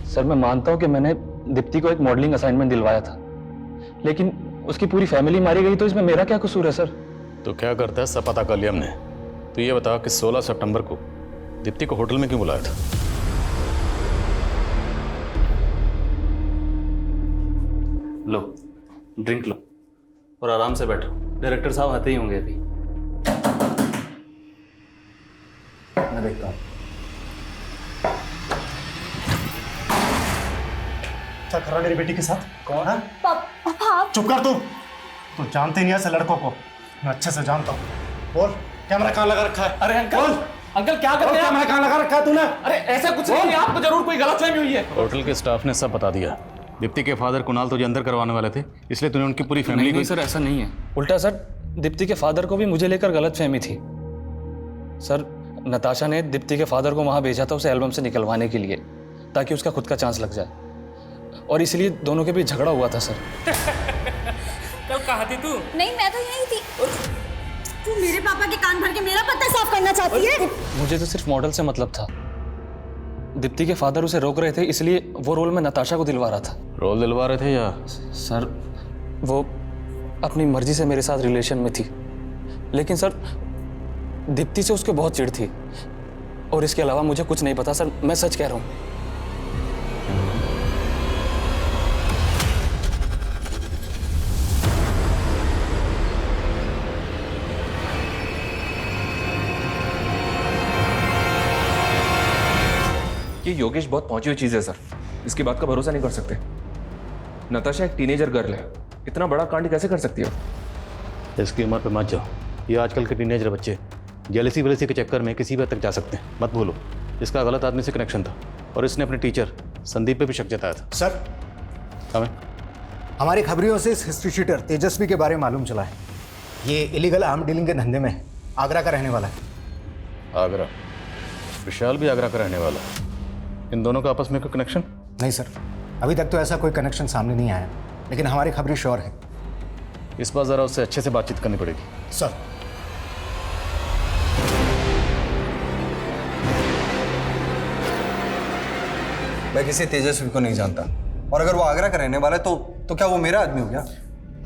सर, मैं मानता हूं कि मैंने दीप्ति को एक मॉडलिंग असाइनमेंट दिलवाया था, लेकिन उसकी पूरी फैमिली मारी गई, तो इसमें मेरा क्या कसूर है सर? तो क्या करता है, सब पता कर लिया हमने। तो ये बता कि 16 सितंबर को दीप्ति को होटल में क्यों बुलाया था? लो, ड्रिंक लो और आराम से बैठो। डायरेक्टर साहब आते ही होंगे अभी। मैं देखता हूँ। क्या कर रहा मेरी बेटी के साथ? कौन है? पापा। चुप कर तू। तू जानते नहीं ऐसे लड़कों को, मैं अच्छे से जानता हूँ। बोल, कैमरा कहाँ लगा रखा है? अरे अंकल, अंकल क्या कर रहे हैं? कैमरा कहाँ लगा रखा है तूने? अरे ऐसा कुछ नहीं है, आपको जरूर कोई गलतफहमी हुई है। होटल के स्टाफ ने सब बता दिया। दीप्ति के फादर कुणाल तुझे अंदर करवाने वाले थे, इसलिए तूने उनकी पूरी फैमिली को। नहीं सर, ऐसा नहीं है। उल्टा सर, दीप्ति के फादर को भी मुझे लेकर गलतफहमी थी। सर, नताशा ने दीप्ति के फादर को वहाँ भेजा था उसे एल्बम से निकलवाने के लिए, ताकि उसका खुद का चांस लग जाए। और इसलिए दोनों के बीच झगड़ा हुआ था सर। कल कहा थी तू? नहीं, मैं तो यही थी। तू मेरे पापा के कान भर के मेरा पत्ता साफ करना चाहती है? मुझे तो सिर्फ मॉडल से मतलब था। दीप्ति के फादर उसे रोक रहे थे, इसलिए वो रोल में नताशा को दिलवा रहा था। रोल दिलवा रहे थे या? सर वो अपनी मर्जी से मेरे साथ रिलेशन में थी, लेकिन सर दीप्ति से उसके बहुत चिढ़ थी, और इसके अलावा मुझे कुछ नहीं पता सर, मैं सच कह रहा हूँ। ये योगेश बहुत पहुंची हुई चीज है सर, इसकी बात का भरोसा नहीं कर सकते। नताशा एक टीनेजर गर्ल है, इतना बड़ा कांड कैसे कर सकती है? इसकी उम्र पे मत जाओ, ये आजकल के टीनेजर बच्चे जेलसी वेलसी के चक्कर में किसी भी हद तक जा सकते हैं। मत भूलो, इसका गलत आदमी से कनेक्शन था, और इसने अपने टीचर संदीप पे भी शक जताया था। सर, हमें हमारी खबरियों से इस हिस्ट्री शीटर तेजस्वी के बारे में मालूम चला है। ये इलीगल आर्म डीलिंग के धंधे में आगरा का रहने वाला है। आगरा? विशाल भी आगरा का रहने वाला है। इन दोनों का आपस में कोई कनेक्शन? नहीं सर, अभी तक तो ऐसा कोई कनेक्शन सामने नहीं आया, लेकिन हमारी खबरें श्योर है। इस बार ज़रा उससे अच्छे से बातचीत करनी पड़ेगी। सर, मैं किसी तेजस्वी को नहीं जानता, और अगर वो आगरा का रहने वाला है तो क्या वो मेरा आदमी हो गया?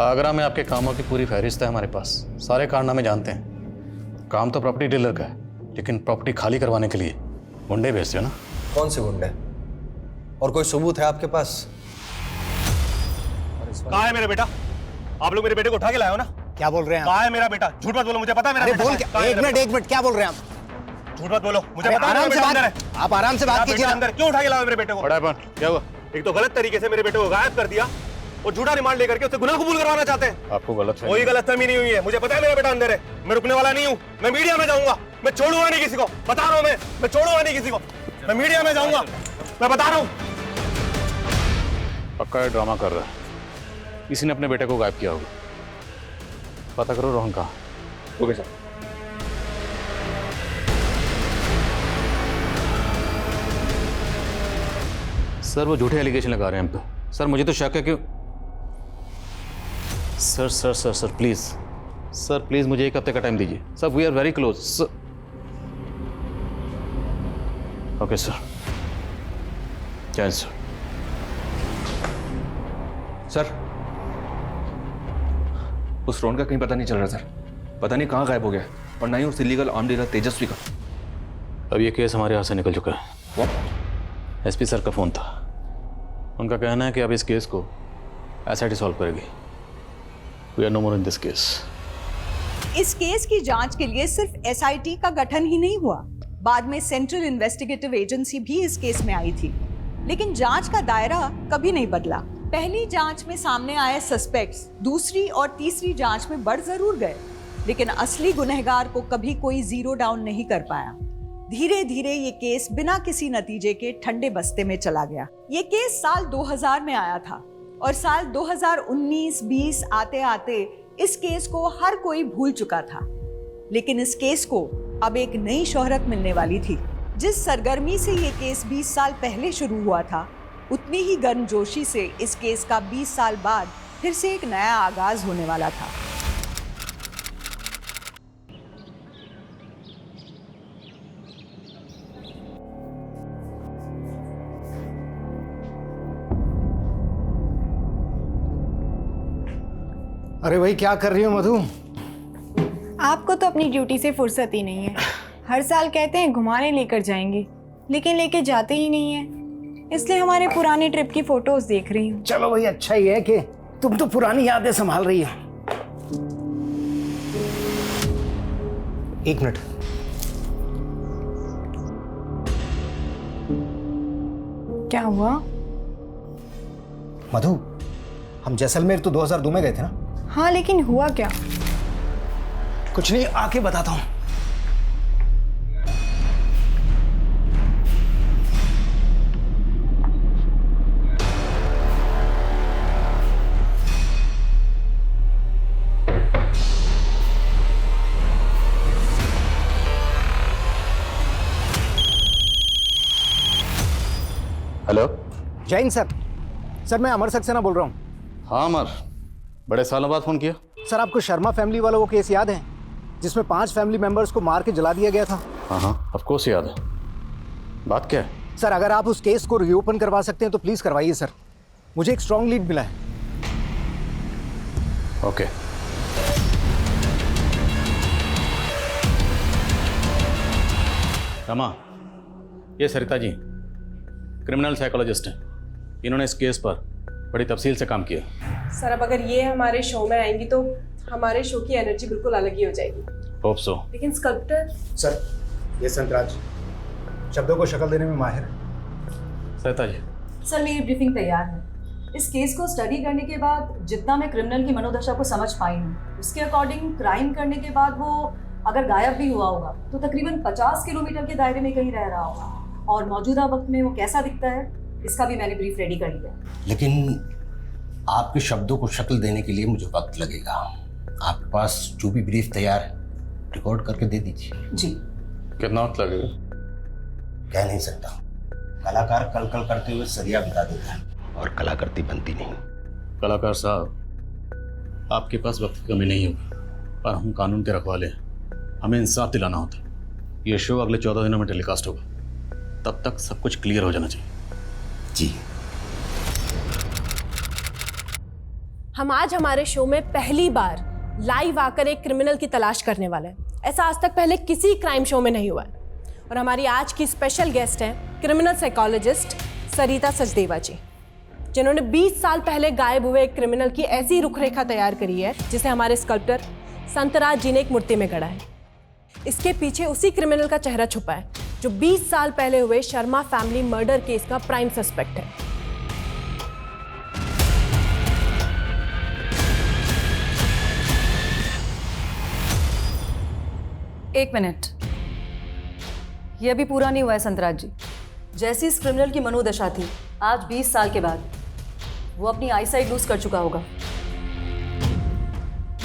आगरा में आपके कामों की पूरी फहरिस्त है हमारे पास, सारे कारनामे जानते हैं। काम तो प्रॉपर्टी डीलर का है, लेकिन प्रॉपर्टी खाली करवाने के लिए गुंडे भेजते हो ना? कौन से गुंडे? और कोई सबूत है आपके पास? कहाँ है मेरा बेटा? आप लोग मेरे बेटे को उठा के लाए हो ना? क्या बोल रहे हैं? कहाँ है मेरा बेटा? झूठ मत बोलो, मुझे पता है मेरा बेटा। बोल क्या? एक मिनट, क्या बोल रहे हैं आप? झूठ मत बोलो, मुझे पता है मेरा बेटा अंदर है। आप आराम से बात कीजिए। अंदर क्यों उठा के लाए मेरे बेटे को? क्या हुआ? एक तो गलत तरीके से मेरे बेटे को गायब कर दिया, और झूठा रिमांड लेकर के उससे गुनाह कबूल करवाना चाहते हैं। आपको गलत कोई गलतफहमी नहीं हुई है, मुझे पता है मेरा बेटा अंदर है। मैं रुकने वाला नहीं हूँ, मैं मीडिया में जाऊंगा, मैं छोड़ूंगा नहीं किसी को, बता रहा हूँ। मैं छोड़ूंगा नहीं किसी को, मैं मीडिया में जाऊंगा, मैं बता रहा हूँ। पक्का ड्रामा कर रहा है, किसी ने अपने बेटे को गायब किया होगा। पता करो रोहन कहाँ। Okay sir. सर वो झूठे एलिगेशन लगा रहे हैं हम पे। सर मुझे तो शक है कि sir sir sir sir please sir please मुझे एक हफ्ते का टाइम दीजिए sir. We are very close sir. Okay sir, sir sir उस रोन का कहीं पता नहीं चल रहा सर, पता नहीं कहाँ गायब हो गया, और ना ही उस इलीगल आर्म डीलर तेजस्वी का। अब ये केस हमारे हाथ से निकल चुका है। एसपी सर का फ़ोन था, उनका कहना है कि अब इस केस को एसआईटी सॉल्व करेगी। We are no more in this case. इस केस की जांच के लिए सिर्फ एसआईटी का गठन ही नहीं हुआ, बाद में सेंट्रल इन्वेस्टिगेटिव एजेंसी भी इस केस में आई थी, लेकिन जांच का दायरा कभी नहीं बदला। पहली जांच में सामने आए सस्पेक्ट्स दूसरी और तीसरी जांच में बढ़ जरूर गए, लेकिन असली गुनहगार को कभी कोई जीरो डाउन नहीं कर पाया। धीरे धीरे ये केस बिना किसी नतीजे के ठंडे बस्ते में चला गया। ये केस साल 2000 में आया था, और साल 2019-20 आते आते इस केस को हर कोई भूल चुका था। लेकिन इस केस को अब एक नई शोहरत मिलने वाली थी। जिस सरगर्मी से ये केस 20 साल पहले शुरू हुआ था, उतनी ही गर्मजोशी से इस केस का 20 साल बाद फिर से एक नया आगाज होने वाला था। अरे भाई, क्या कर रही हो मधु? आपको तो अपनी ड्यूटी से फुर्सत ही नहीं है। हर साल कहते हैं घुमाने लेकर जाएंगे, लेकिन लेके जाते ही नहीं है। इसलिए हमारे पुराने ट्रिप की फोटोज देख रही हूँ। चलो भाई, अच्छा ही है कि तुम तो पुरानी यादें संभाल रही हो। एक मिनट। क्या हुआ? मधु, हम जैसलमेर तो 2002 में गए थे ना? हाँ, लेकिन हुआ क्या? कुछ नहीं, आके बताता हूँ। हेलो जैन सर, सर मैं अमर सक्सेना बोल रहा हूँ। हाँ अमर, बड़े सालों बाद फ़ोन किया। सर आपको शर्मा फैमिली वाला वो केस याद है जिसमें 5 फैमिली मेंबर्स को मार के जला दिया गया था? हाँ हाँ, ऑफ कोर्स याद है। बात क्या है? सर अगर आप उस केस को रीओपन करवा सकते हैं तो प्लीज़ करवाइए सर, मुझे एक स्ट्रॉन्ग लीड मिला है। ओके। रमा, ये सरिता जी क्रिमिनल साइकोलॉजिस्ट हैं। इन्होंने इस केस पर बड़ी तफसील से काम किया। सर अब अगर ये हमारे शो में आएंगी तो हमारे शो की एनर्जी बिल्कुल अलग ही हो जाएगी। Hope so. लेकिन स्कल्प्टर सर, ये संतराज शब्दों को शक्ल देने में माहिर है। सरिता जी। सर मेरी ब्रीफिंग तैयार है। इस केस को स्टडी करने के बाद जितना मैं क्रिमिनल की मनोदशा को समझ पाई हूँ उसके अकॉर्डिंग क्राइम करने के बाद वो अगर गायब भी हुआ होगा तो तकरीबन 50 किलोमीटर के दायरे में कहीं रह रहा होगा, और मौजूदा वक्त में वो कैसा दिखता है इसका भी मैंने ब्रीफ रेडी कर लिया। लेकिन आपके शब्दों को शक्ल देने के लिए मुझे वक्त लगेगा। आपके पास जो भी ब्रीफ तैयार है रिकॉर्ड करके दे दीजिए। जी। कितना वक्त लगेगा? कह नहीं सकता। कलाकार कल कल करते हुए सरिया बिता देता है और कलाकृति बनती नहीं। कलाकार साहब, आपके पास वक्त की कमी नहीं होगी, पर हम कानून के रखवाले हैं, हमें इंसाफ दिलाना होता है। ये शो अगले 14 दिनों में टेलीकास्ट होगा, तब तक सब कुछ क्लियर हो जाना चाहिए। जी। हम आज हमारे शो में पहली बार लाइव आकर एक क्रिमिनल की तलाश करने वाले हैं। ऐसा आज तक पहले किसी क्राइम शो में नहीं हुआ है। और हमारी आज की स्पेशल गेस्ट हैं क्रिमिनल साइकोलॉजिस्ट सरिता सचदेवा जी, जिन्होंने 20 साल पहले गायब हुए एक क्रिमिनल की ऐसी रुखरेखा तैयार करी है जिसे हमारे स्कल्प्टर संतराज जी ने एक मूर्ति में गढ़ा है। इसके पीछे उसी क्रिमिनल का चेहरा छुपा है जो 20 साल पहले हुए शर्मा फैमिली मर्डर केस का प्राइम सस्पेक्ट है। एक मिनट, ये अभी पूरा नहीं हुआ है संतराज जी। जैसी इस क्रिमिनल की मनोदशा थी आज 20 साल के बाद वो अपनी आईसाइट लूज कर चुका होगा।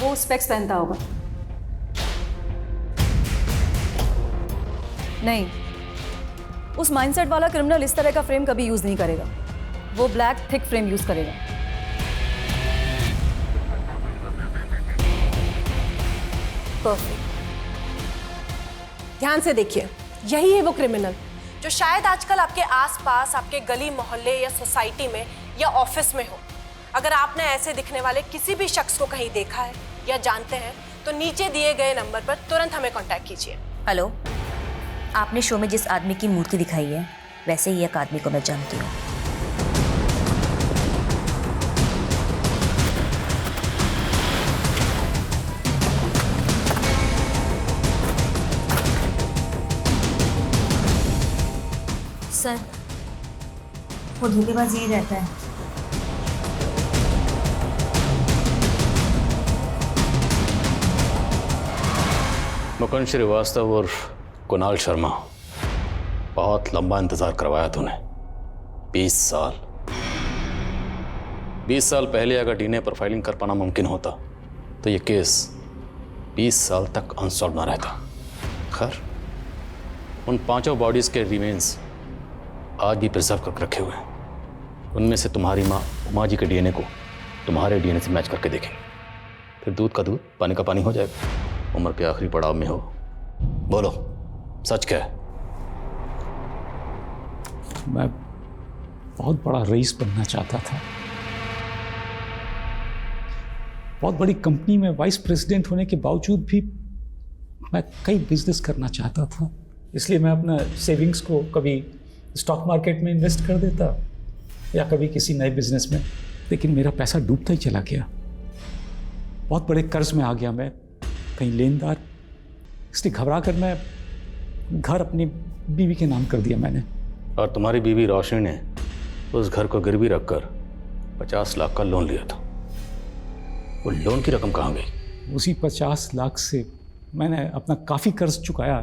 वो स्पेक्स पहनता होगा। नहीं, उस माइंडसेट वाला क्रिमिनल इस तरह का फ्रेम कभी यूज नहीं करेगा। वो ब्लैक थिक फ्रेम यूज करेगा। परफेक्ट। ध्यान से देखिए, यही है वो क्रिमिनल जो शायद आजकल आपके आसपास, आपके गली मोहल्ले या सोसाइटी में या ऑफिस में हो। अगर आपने ऐसे दिखने वाले किसी भी शख्स को कहीं देखा है या जानते हैं तो नीचे दिए गए नंबर पर तुरंत हमें कांटेक्ट कीजिए। हेलो, आपने शो में जिस आदमी की मूर्ति दिखाई है वैसे ही एक आदमी को मैं जानती हूँ। सर, वो धोखेबाज यही रहता है। मुकुंद श्रीवास्तव और कुणाल शर्मा, बहुत लंबा इंतजार करवाया तूने। 20 साल। 20 साल पहले अगर डीएनए प्रोफाइलिंग कर पाना मुमकिन होता तो ये केस 20 साल तक अनसॉल्व ना रहता। खैर, उन 5 बॉडीज के रिमेन्स आज भी प्रिजर्व करके रखे हुए हैं। उनमें से तुम्हारी माँ उमा जी के डीएनए को तुम्हारे डीएनए से मैच करके देखेंगे, फिर दूध का दूध पानी का पानी हो जाएगा। उम्र के आखिरी पड़ाव में हो। बोलो, सच क्या है? मैं बहुत बड़ा रईस बनना चाहता था। बहुत बड़ी कंपनी में वाइस प्रेसिडेंट होने के बावजूद भी मैं कई बिजनेस करना चाहता था। इसलिए मैं अपना सेविंग्स को कभी स्टॉक मार्केट में इन्वेस्ट कर देता या कभी किसी नए बिजनेस में, लेकिन मेरा पैसा डूबता ही चला गया। बहुत बड़े कर्ज में आ गया मैं, कहीं लेनदार। इसलिए घबरा कर मैं घर अपनी बीवी के नाम कर दिया मैंने। और तुम्हारी बीवी रोशनी ने उस घर को गिरवी रखकर 50 लाख का लोन लिया था। वो लोन की रकम कहाँ गई? उसी 50 लाख से मैंने अपना काफ़ी कर्ज चुकाया,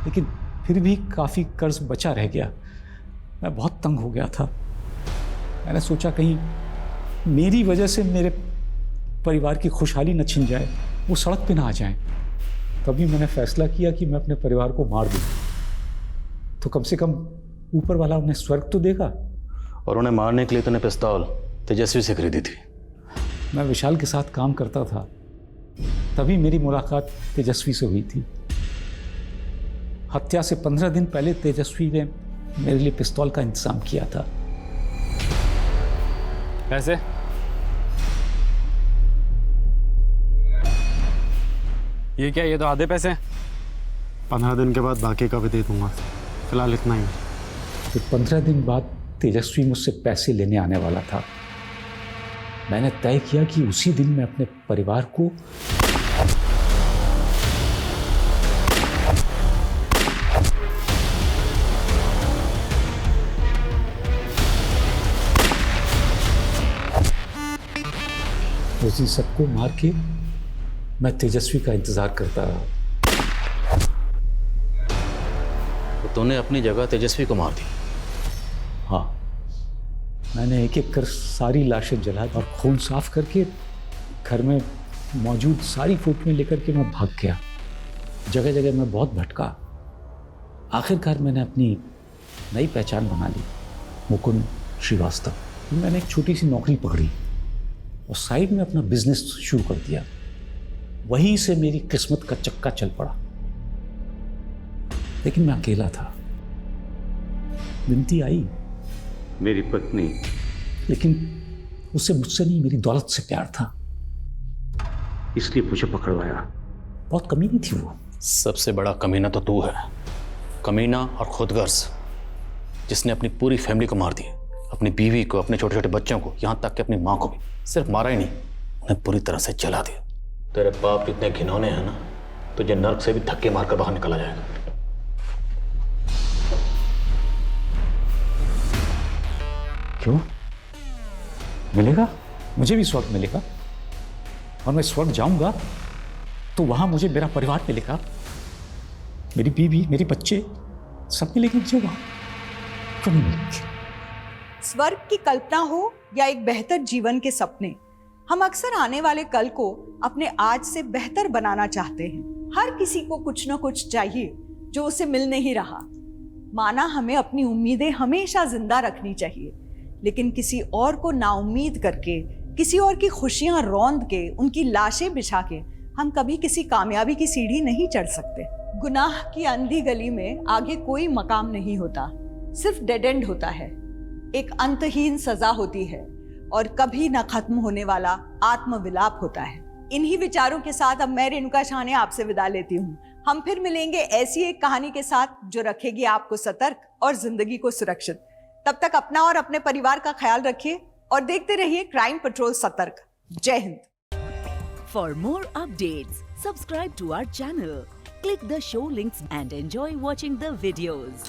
लेकिन फिर भी काफ़ी कर्ज बचा रह गया। मैं बहुत तंग हो गया था। मैंने सोचा कहीं मेरी वजह से मेरे परिवार की खुशहाली न छिन जाए, वो सड़क पे ना आ जाएं। तभी मैंने फैसला किया कि मैं अपने परिवार को मार दूं, तो कम से कम ऊपर वाला उन्हें स्वर्ग तो देगा। और उन्हें मारने के लिए तूने पिस्तौल तेजस्वी से खरीदी थी। मैं विशाल के साथ काम करता था, तभी मेरी मुलाकात तेजस्वी से हुई थी। हत्या से 15 दिन पहले तेजस्वी ने मेरे लिए पिस्तौल का इंतजाम किया था। पैसे? ये क्या, ये तो आधे पैसे हैं। 15 दिन के बाद बाकी का भी दे दूंगा, फिलहाल इतना ही। फिर 15 दिन बाद तेजस्वी मुझसे पैसे लेने आने वाला था। मैंने तय किया कि उसी दिन मैं अपने परिवार को उसी सबको मार के मैं तेजस्वी का इंतजार करता रहा। तो तूने अपनी जगह तेजस्वी को मार दी? हाँ, मैंने एक एक कर सारी लाशें जला और खून साफ करके घर में मौजूद सारी फोटोएं लेकर के मैं भाग गया। जगह जगह मैं बहुत भटका। आखिरकार मैंने अपनी नई पहचान बना ली, मुकुंद श्रीवास्तव। मैंने एक छोटी सी नौकरी पकड़ी और साइड में अपना बिजनेस शुरू कर दिया। वहीं से मेरी किस्मत का चक्का चल पड़ा। लेकिन मैं अकेला था। विनती आई, मेरी पत्नी, लेकिन उसे मुझसे नहीं मेरी दौलत से प्यार था, इसलिए मुझे पकड़वाया। बहुत कमीनी थी वो। सबसे बड़ा कमीना तो तू है, कमीना और खुदगर्ज, जिसने अपनी पूरी फैमिली को मार दिया, अपनी बीवी को, अपने छोटे छोटे बच्चों को, यहाँ तक कि अपनी माँ को भी। सिर्फ मारा ही नहीं, उन्हें पूरी तरह से जला दिया। तेरे पाप इतने घिनौने हैं ना, तुझे नर्क से भी धक्के मारकर बाहर निकाला जाएगा। क्यों? मिलेगा, मुझे भी स्वर्ग मिलेगा। और मैं स्वर्ग जाऊंगा तो वहां मुझे मेरा परिवार मिलेगा, मेरी बीवी, मेरे बच्चे, सब मिलेंगे मुझे वहां। क्यों नहीं मिलेंगे? स्वर्ग की कल्पना हो या एक बेहतर जीवन के सपने, हम अक्सर आने वाले कल को अपने आज से बेहतर बनाना चाहते हैं। हर किसी को कुछ ना कुछ चाहिए जो उसे मिल नहीं रहा। माना हमें अपनी उम्मीदें हमेशा जिंदा रखनी चाहिए, लेकिन किसी और को नाउम्मीद करके, किसी और की खुशियां रौंद के, उनकी लाशें बिछा के हम कभी किसी कामयाबी की सीढ़ी नहीं चढ़ सकते। गुनाह की अंधी गली में आगे कोई मकाम नहीं होता, सिर्फ डेड एंड होता है। एक अंतहीन सजा होती है और कभी न खत्म होने वाला आत्मविलाप होता है। इन्हीं विचारों के साथ अब मैं रेणुका शाह आपसे विदा लेती हूँ। हम फिर मिलेंगे ऐसी एक कहानी के साथ जो रखेगी आपको सतर्क और जिंदगी को सुरक्षित। तब तक अपना और अपने परिवार का ख्याल रखिए और देखते रहिए क्राइम पेट्रोल सतर्क। जय Hind. For more updates, subscribe to our channel, click the show links and enjoy watching the videos.